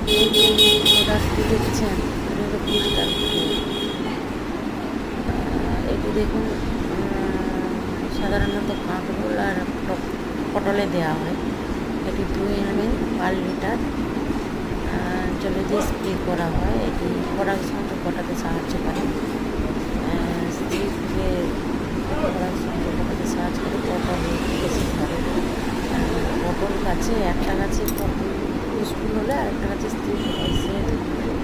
রাস্তা দেখছেন, পোস্টার এটি দেখুন। সাধারণত কাঁকরোল আর পটলে দেওয়া হয়। এটি 2 ml পার লিটার জলে দিয়ে স্প্রে করা হয়। এটি পরাগ সংযোগ ঘটাতে সাহায্য করে। স্ত্রীকে পরাগ সংযোগ ঘটাতে সাহায্য করে। পটল বেশি ধরে। পটল গাছে একটা গাছে পটল স্কুল হলে আরেকটা গাছে স্ত্রী হয়। সেহেতু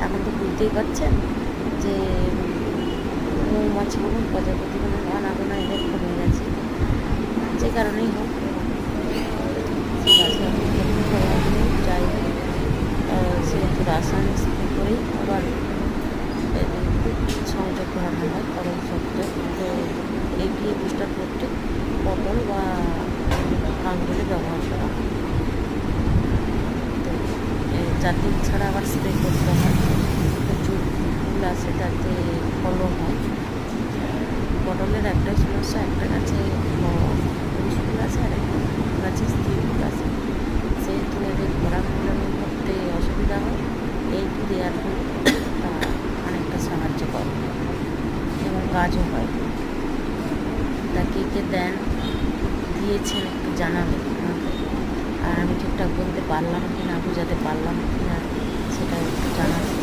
এখন তো বুঝতেই পারছেন যে মৌমাছি বলুন, প্রজাপতি বলুন, আনাগোনা এদের কমে গেছে। যে কারণেই হোক গাছে যাই হোক সেহেতু রাসায়নিক স্প্রে করেই আবার সংযোগ ঘটানো হয় পরম সংযোগ। তো এগিয়ে বুস্টার করতে পটল বা কাঁকরোলে ব্যবহার করা হয়। তো যাতে ছাড়া আবার স্প্রে করতে হয়। প্রচুর ফুল আসে, তাতে ফলও হয়। পটলের একটাই সমস্যা, একটা গাছে ফুল আছে আর একটা গাছে স্ত্রী ফুল আছে। সেহেতু এদের পরাগ মিলন করতে অসুবিধা হয়। এইটি দেওয়ার ফলে তা অনেকটা সাহায্য করে এবং কাজও হয়। তা কে কে দেন, দিয়েছেন একটু জানাবেন আমাকে। আর আমি ঠিকঠাক বলতে পারলাম কি না, বোঝাতে পারলাম কি না, সেটা একটু জানাবেন।